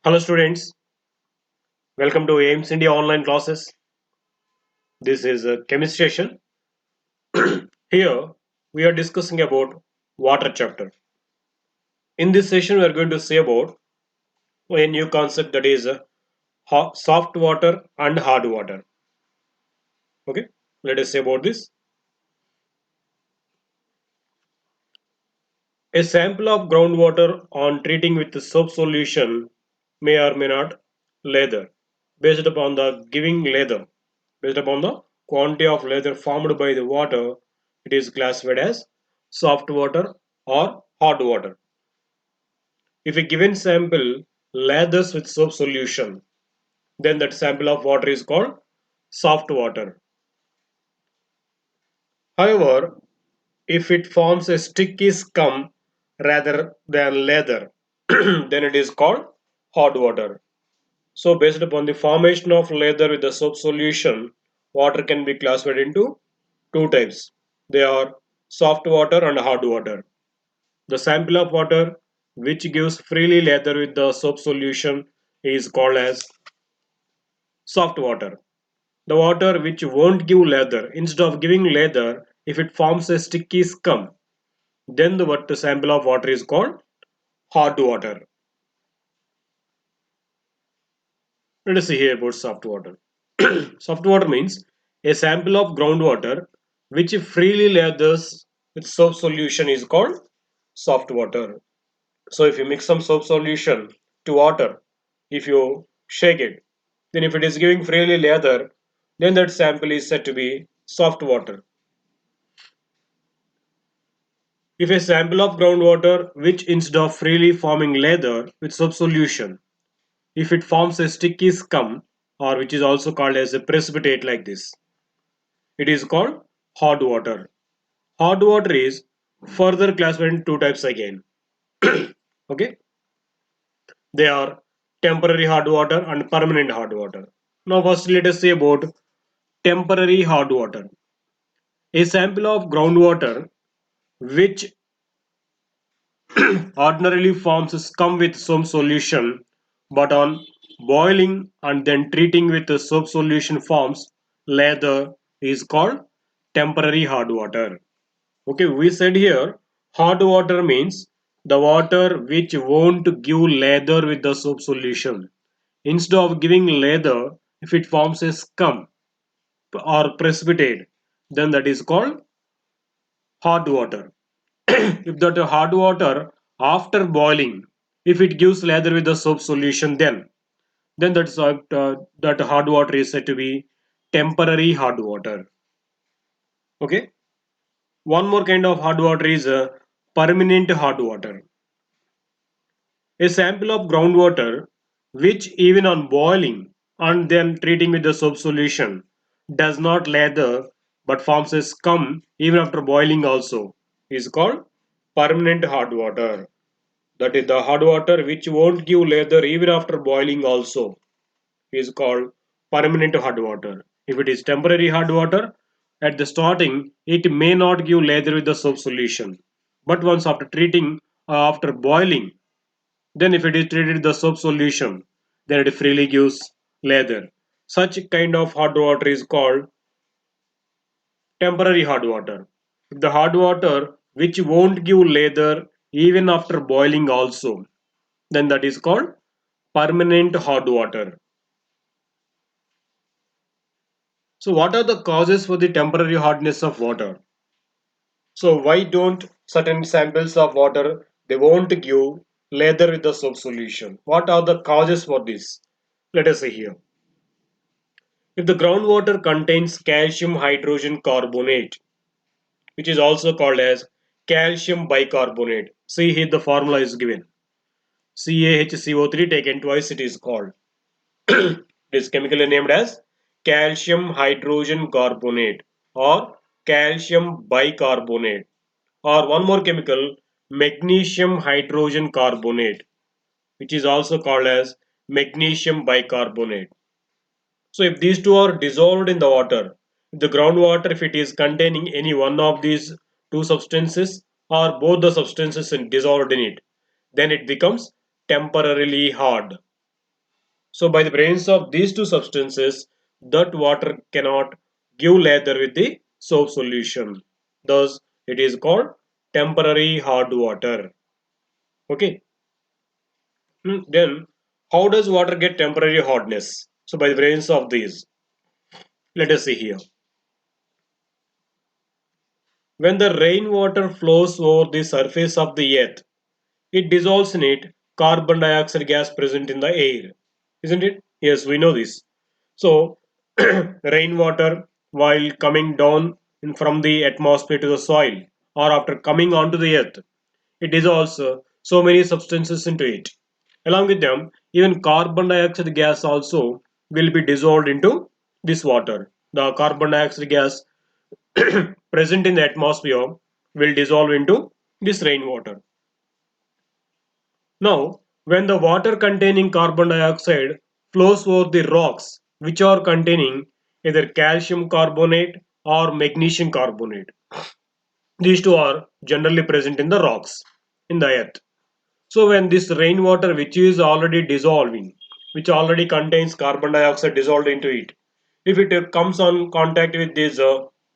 Hello students, welcome to AIMS India online classes. This is a chemistry session. Here we are discussing about water chapter. In this session we are going to say about a new concept that is soft water and hard water. Okay, let us say about this. A sample of groundwater on treating with the soap solution may or may not lather based upon the giving lather. Based upon the quantity of lather formed by the water, it is classified as soft water or hard water. If a given sample lathers with soap solution, then that sample of water is called soft water. However, if it forms a sticky scum rather than lather, then it is called hard water. So, based upon the formation of lather with the soap solution, water can be classified into two types. They are soft water and hard water. The sample of water which gives freely lather with the soap solution is called as soft water. The water which won't give lather, instead of giving lather, if it forms a sticky scum, then the sample of water is called hard water. Let us see here about soft water. Soft water means a sample of groundwater which freely lathers with soap solution is called soft water. So if you mix some soap solution to water, if you shake it, then if it is giving freely lather, then that sample is said to be soft water. If a sample of groundwater which instead of freely forming lather with soap solution, if it forms a sticky scum or which is also called as a precipitate like this, it is called hard water. Hard water is further classified in two types again. Okay, they are temporary hard water and permanent hard water. Now first let us say about temporary hard water. A sample of groundwater which ordinarily forms scum with some solution, but on boiling and then treating with the soap solution forms lather is called temporary hard water. Okay, we said here hard water means the water which won't give lather with the soap solution. Instead of giving lather, if it forms a scum or precipitate, then that is called hard water. If that hard water after boiling, if it gives lather with the soap solution, then that hard water is said to be temporary hard water. Okay. One more kind of hard water is permanent hard water. A sample of groundwater which even on boiling and then treating with the soap solution does not lather but forms a scum even after boiling also is called permanent hard water. That is the hard water which won't give lather even after boiling also is called permanent hard water. If it is temporary hard water, at the starting it may not give lather with the soap solution. But once after treating after boiling, then if it is treated with the soap solution, then it freely gives lather. Such kind of hard water is called temporary hard water. If the hard water which won't give lather even after boiling also, then that is called permanent hard water. So what are the causes for the temporary hardness of water? So why don't certain samples of water they won't give lather with the soap solution? What are the causes for this? Let us see here. If the groundwater contains calcium hydrogen carbonate, which is also called as calcium bicarbonate, see here the formula is given. CaHCO3 taken twice it is called. It is chemically named as calcium hydrogen carbonate or calcium bicarbonate, or one more chemical, magnesium hydrogen carbonate, which is also called as magnesium bicarbonate. So if these two are dissolved in the water, the groundwater, if it is containing any one of these two substances or both the substances dissolved in it, then it becomes temporarily hard. So by the presence of these two substances, that water cannot give lather with the soap solution. Thus, it is called temporary hard water. Okay. Then, how does water get temporary hardness? So by the presence of these, let us see here. When the rainwater flows over the surface of the earth, it dissolves in it carbon dioxide gas present in the air. Isn't it? Yes, we know this. So, rainwater, while coming down from the atmosphere to the soil or after coming onto the earth, it dissolves so many substances into it. Along with them, even carbon dioxide gas also will be dissolved into this water. The carbon dioxide gas present in the atmosphere will dissolve into this rainwater. Now, when the water containing carbon dioxide flows over the rocks which are containing either calcium carbonate or magnesium carbonate, these two are generally present in the rocks in the earth. So when this rainwater which is already dissolving, which already contains carbon dioxide dissolved into it, if it comes on contact with these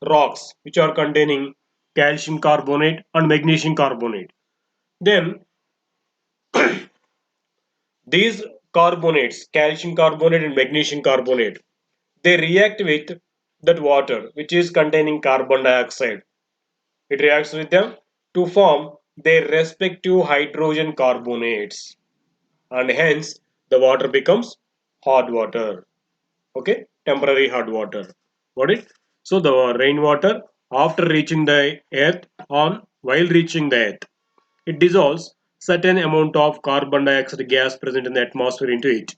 rocks which are containing calcium carbonate and magnesium carbonate, then these carbonates, calcium carbonate and magnesium carbonate, they react with that water which is containing carbon dioxide. It reacts with them to form their respective hydrogen carbonates, and hence the water becomes hard water. Okay, temporary hard water. Got it? So the rainwater after reaching the earth, on while reaching the earth, it dissolves certain amount of carbon dioxide gas present in the atmosphere into it.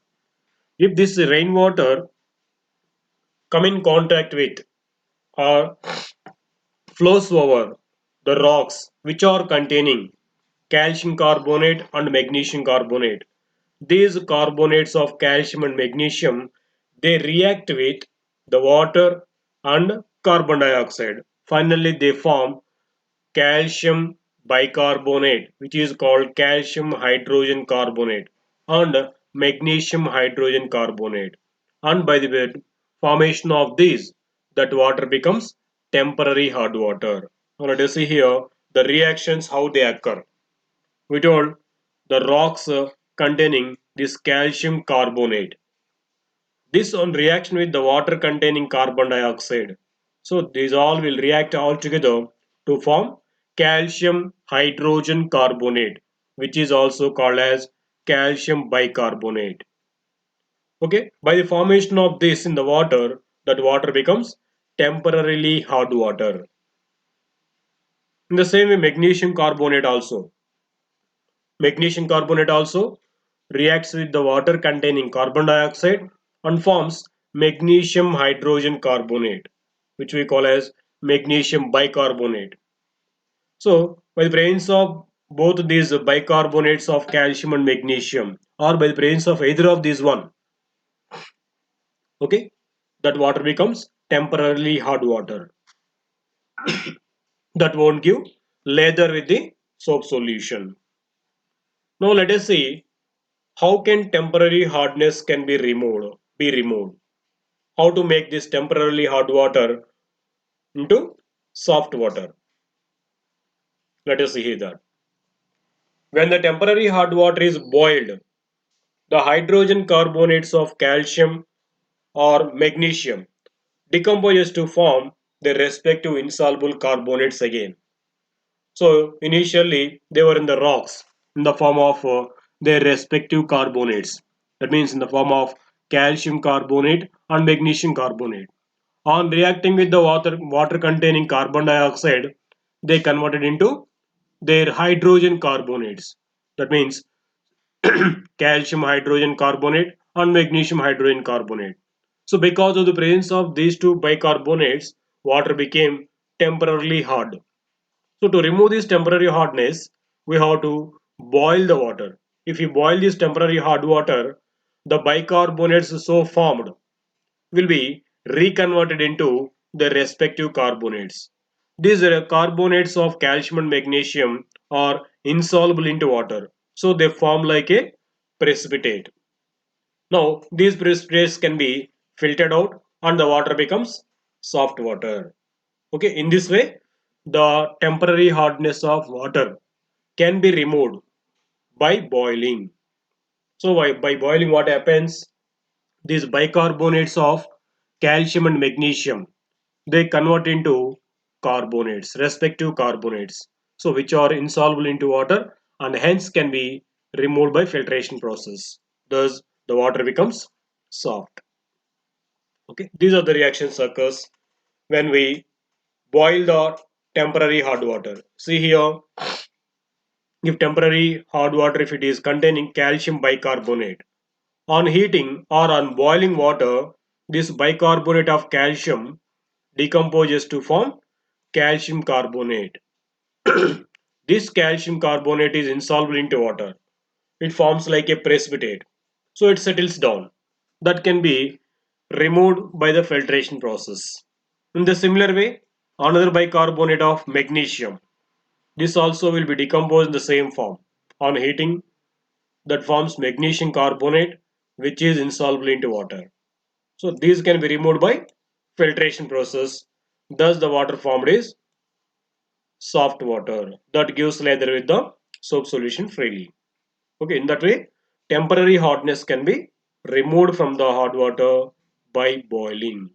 If this rainwater come in contact with or flows over the rocks which are containing calcium carbonate and magnesium carbonate, these carbonates of calcium and magnesium, they react with the water and carbon dioxide. Finally, they form calcium bicarbonate, which is called calcium hydrogen carbonate, and magnesium hydrogen carbonate. And by the way, formation of these, that water becomes temporary hard water. Now let us see here the reactions how they occur. We told the rocks containing this calcium carbonate. This on reaction with the water containing carbon dioxide. So these all will react all together to form calcium hydrogen carbonate, which is also called as calcium bicarbonate. Okay, by the formation of this in the water, that water becomes temporarily hard water. In the same way, magnesium carbonate also. Magnesium carbonate also reacts with the water containing carbon dioxide and forms magnesium hydrogen carbonate, which we call as magnesium bicarbonate. So, by the presence of both these bicarbonates of calcium and magnesium, or by the presence of either of these one, okay, that water becomes temporarily hard water. That won't give lather with the soap solution. Now let us see how can temporary hardness can be removed. How to make this temporarily hard water into soft water. Let us see that. When the temporary hard water is boiled, the hydrogen carbonates of calcium or magnesium decomposes to form their respective insoluble carbonates again. So initially they were in the rocks in the form of their respective carbonates. That means in the form of calcium carbonate and magnesium carbonate. On reacting with the water containing carbon dioxide, they converted into their hydrogen carbonates. That means calcium hydrogen carbonate and magnesium hydrogen carbonate. So because of the presence of these two bicarbonates, water became temporarily hard. So to remove this temporary hardness, we have to boil the water. If you boil this temporary hard water, the bicarbonates so formed will be reconverted into their respective carbonates. These carbonates of calcium and magnesium are insoluble into water, so they form like a precipitate. Now these precipitates can be filtered out and the water becomes soft water. Okay, in this way the temporary hardness of water can be removed by boiling. So by boiling what happens? These bicarbonates of calcium and magnesium, they convert into carbonates, respective carbonates, so which are insoluble into water and hence can be removed by filtration process. Thus the water becomes soft. Okay, these are the reactions occurs when we boil the temporary hard water. See here, if temporary hard water, if it is containing calcium bicarbonate, on heating or on boiling water, this bicarbonate of calcium decomposes to form calcium carbonate. This calcium carbonate is insoluble into water. It forms like a precipitate. So it settles down. That can be removed by the filtration process. In the similar way, another bicarbonate of magnesium. This also will be decomposed in the same form. On heating, that forms magnesium carbonate, which is insoluble into water. So these can be removed by filtration process. Thus the water formed is soft water that gives lather with the soap solution freely. Okay, in that way, temporary hardness can be removed from the hard water by boiling.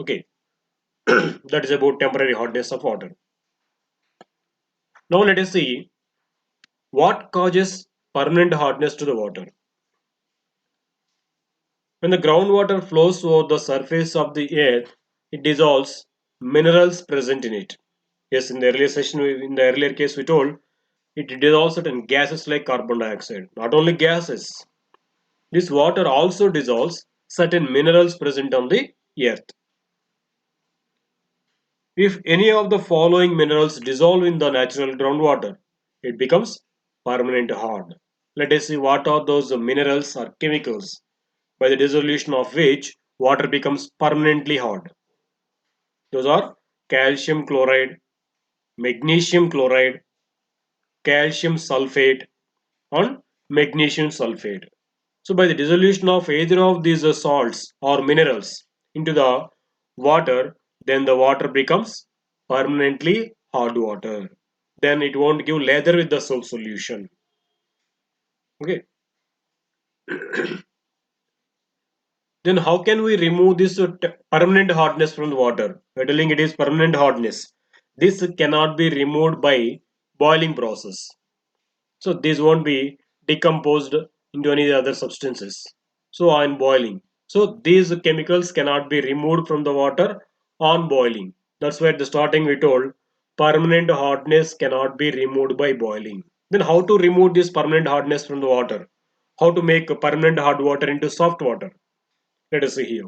Okay, that is about temporary hardness of water. Now let us see what causes permanent hardness to the water. When the groundwater flows over the surface of the earth, it dissolves minerals present in it. Yes, in the earlier session, in the earlier case, we told it dissolves certain gases like carbon dioxide. Not only gases, this water also dissolves certain minerals present on the earth. If any of the following minerals dissolve in the natural groundwater, it becomes permanent hard. Let us see what are those minerals or chemicals by the dissolution of which water becomes permanently hard. Those are calcium chloride, magnesium chloride, calcium sulfate, and magnesium sulfate. So, by the dissolution of either of these salts or minerals into the water, then the water becomes permanently hard water. Then it won't give lather with the soap solution. Okay. Then how can we remove this permanent hardness from the water? We're telling it is permanent hardness. This cannot be removed by boiling process. So this won't be decomposed into any other substances. So on boiling. So these chemicals cannot be removed from the water on boiling. That's why at the starting we told permanent hardness cannot be removed by boiling. Then how to remove this permanent hardness from the water? How to make permanent hard water into soft water? Let us see here.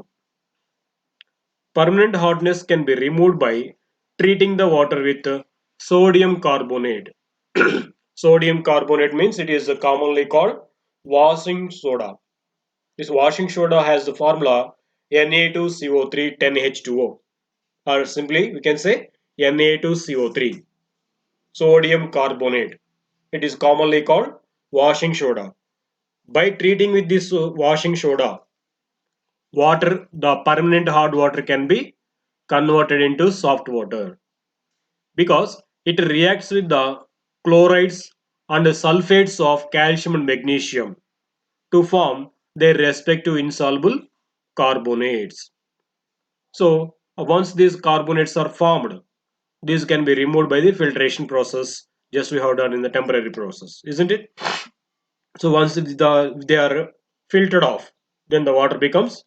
Permanent hardness can be removed by treating the water with sodium carbonate. Sodium carbonate means it is commonly called washing soda. This washing soda has the formula Na2CO3 10H2O, or simply we can say Na2CO3, sodium carbonate. It is commonly called washing soda. By treating with this washing soda, water, the permanent hard water can be converted into soft water because it reacts with the chlorides and the sulfates of calcium and magnesium to form their respective insoluble carbonates. So once these carbonates are formed, these can be removed by the filtration process just we have done in the temporary process, isn't it? So once they are filtered off, then the water becomes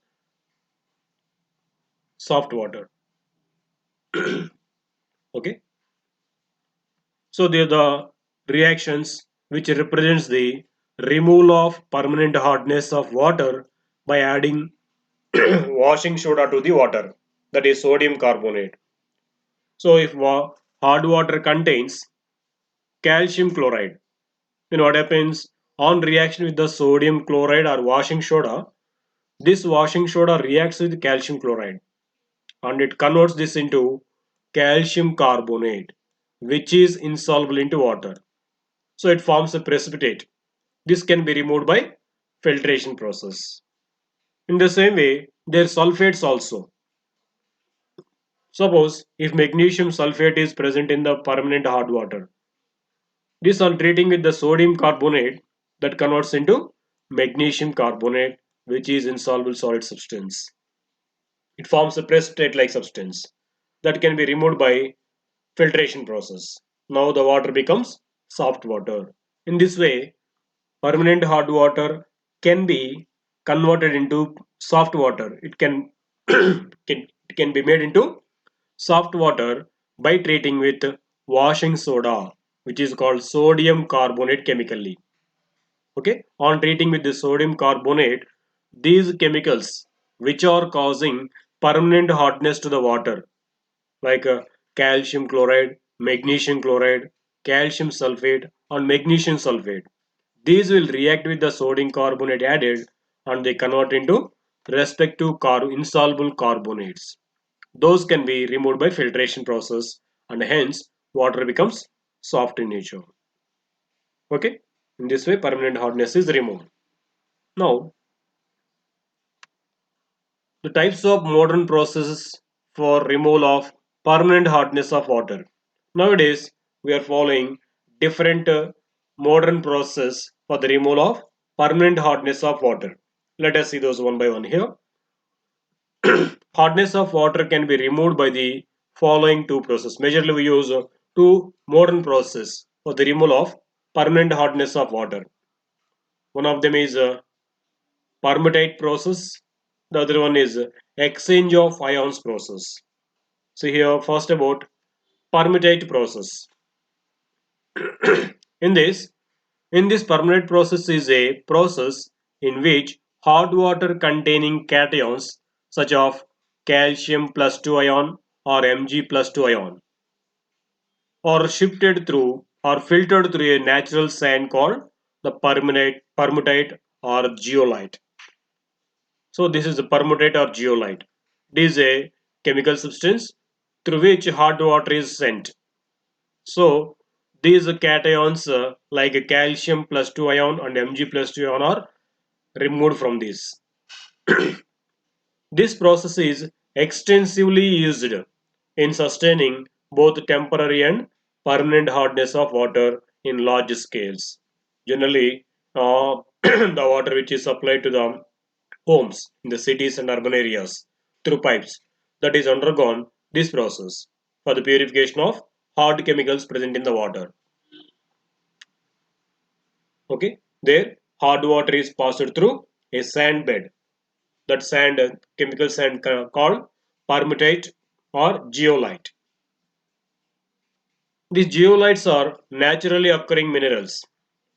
soft water. Okay. So they are the reactions which represents the removal of permanent hardness of water by adding washing soda to the water, that is sodium carbonate. So if hard water contains calcium chloride, then what happens on reaction with the sodium chloride or washing soda? This washing soda reacts with calcium chloride and it converts this into calcium carbonate, which is insoluble into water. So it forms a precipitate. This can be removed by filtration process. In the same way, there are sulfates also. Suppose if magnesium sulfate is present in the permanent hard water, this on treating with the sodium carbonate that converts into magnesium carbonate, which is insoluble solid substance. It forms a precipitate-like substance that can be removed by filtration process. Now the water becomes soft water. In this way, permanent hard water can be converted into soft water. It can, it can be made into soft water by treating with washing soda, which is called sodium carbonate chemically. Okay, on treating with the sodium carbonate, these chemicals which are causing permanent hardness to the water, like calcium chloride, magnesium chloride, calcium sulfate, and magnesium sulfate, these will react with the sodium carbonate added and they convert into respective insoluble carbonates. Those can be removed by filtration process and hence water becomes soft in nature. Okay, in this way permanent hardness is removed. Now the types of modern processes for removal of permanent hardness of water. Nowadays we are following different modern process for the removal of permanent hardness of water. Let us see those one by one here. Hardness of water can be removed by the following two processes. Majorly we use two modern processes for the removal of permanent hardness of water. One of them is permutate process. The other one is exchange of ions process. So here first about permutate process. in this in this permutate process is a process in which hard water containing cations such of calcium plus 2 ion or Mg plus 2 ion or shifted through or filtered through a natural sand called the permutate or geolite. So this is the permutate or geolite. It is a chemical substance through which hard water is sent. So these cations like calcium plus 2 ion and Mg plus 2 ion are removed from this. This process is extensively used in sustaining both temporary and permanent hardness of water in large scales. Generally, the water which is supplied to the homes in the cities and urban areas through pipes that is undergone this process for the purification of hard chemicals present in the water. Okay, there hard water is passed through a sand bed. That sand, chemical sand called permutate or geolite. These geolites are naturally occurring minerals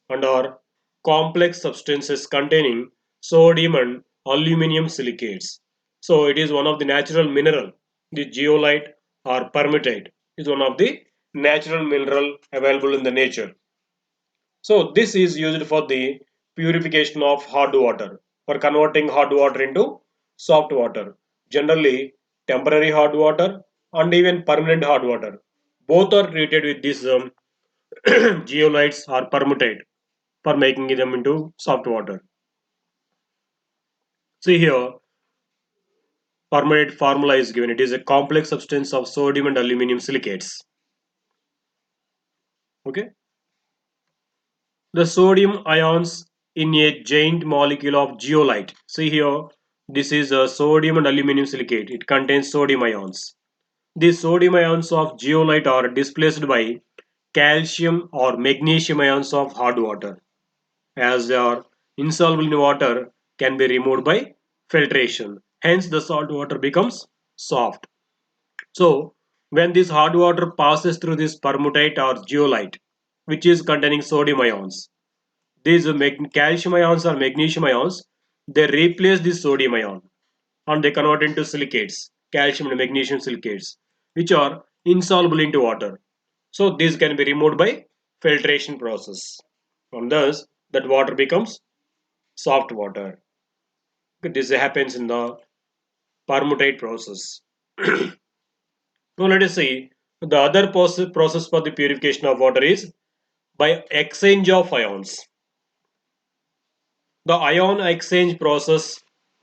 and are complex substances containing sodium and aluminum silicates. So it is one of the natural mineral. The geolite or permutate is one of the natural mineral available in the nature. So this is used for the purification of hard water, for converting hard water into soft water. Generally, temporary hard water and even permanent hard water. Both are treated with this geolites or permutate for making them into soft water. See here, permutate formula is given. It is a complex substance of sodium and aluminum silicates. Okay. The sodium ions in a giant molecule of geolite. See here, this is a sodium and aluminum silicate. It contains sodium ions. These sodium ions of geolite are displaced by calcium or magnesium ions of hard water. As they are insoluble in water, can be removed by filtration. Hence, the salt water becomes soft. So, when this hard water passes through this permutate or geolite, which is containing sodium ions, these calcium ions or magnesium ions, they replace this sodium ion and they convert into silicates, calcium and magnesium silicates, which are insoluble into water. So these can be removed by filtration process. And thus that water becomes soft water. This happens in the permutate process. Now let us see the other process for the purification of water is by exchange of ions. The ion exchange process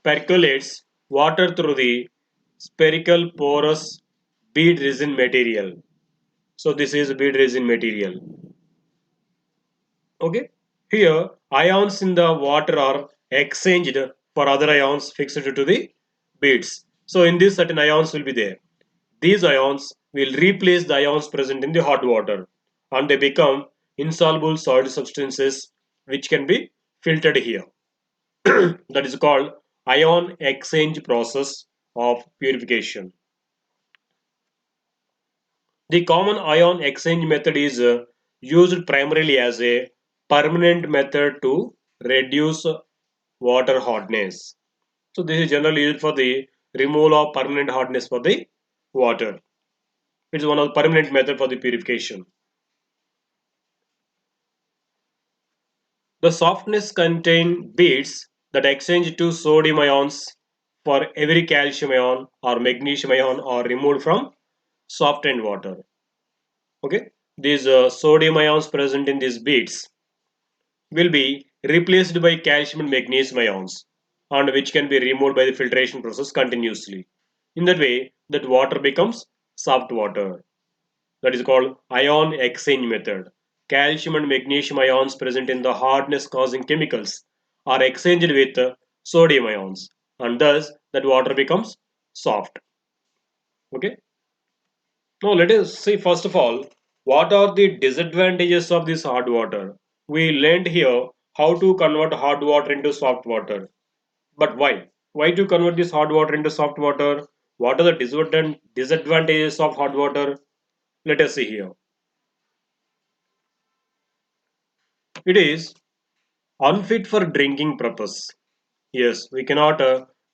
percolates water through the spherical porous bead resin material. So this is bead resin material. Okay. Here ions in the water are exchanged for other ions fixed to the beads. So in this certain ions will be there. These ions will replace the ions present in the hot water and they become insoluble solid substances which can be filtered here. That is called ion exchange process of purification. The common ion exchange method is used primarily as a permanent method to reduce water hardness. So this is generally used for the removal of permanent hardness for the water. It is one of the permanent method for the purification. The softness contain beads that exchange two sodium ions for every calcium ion or magnesium ion are removed from softened water. Okay, these sodium ions present in these beads will be replaced by calcium and magnesium ions, and which can be removed by the filtration process continuously. In that way, that water becomes soft water. That is called ion exchange method. Calcium and magnesium ions present in the hardness causing chemicals are exchanged with sodium ions, and thus that water becomes soft. Okay. Now let us see first of all what are the disadvantages of this hard water. We learned here how to convert hard water into soft water. But why? Why to convert this hard water into soft water? What are the disadvantages of hard water? Let us see here. It is unfit for drinking purpose. Yes, we cannot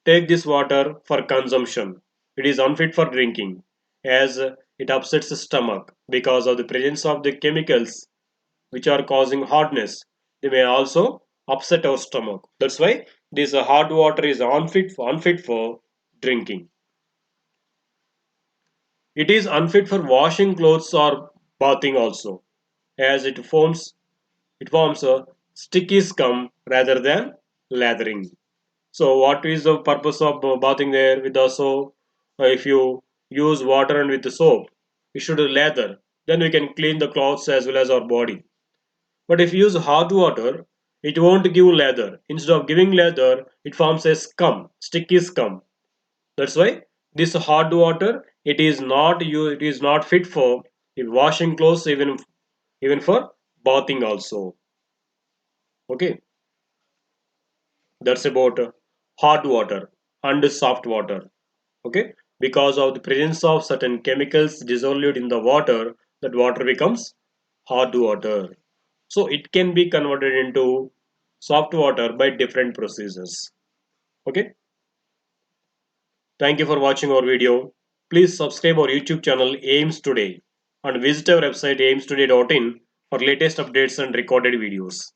take this water for consumption. It is unfit for drinking as it upsets the stomach because of the presence of the chemicals which are causing hardness. They may also upset our stomach. That's why this hard water is unfit for drinking. It is unfit for washing clothes or bathing also, as it forms a sticky scum rather than lathering. So what is the purpose of bathing there with the soap? If you use water and with the soap, you should lather. Then we can clean the clothes as well as our body. But if you use hot water, it won't give lather. Instead of giving lather, it forms a scum, sticky scum. That's why this hot water it is not fit for washing clothes even for bathing also. Okay, that's about hot water and soft water. Okay, because of the presence of certain chemicals dissolved in the water, that water becomes hot water. So it can be converted into soft water by different processes. Okay, thank you for watching our video. Please subscribe our YouTube channel AIMS Today and visit our website aimstoday.in for latest updates and recorded videos.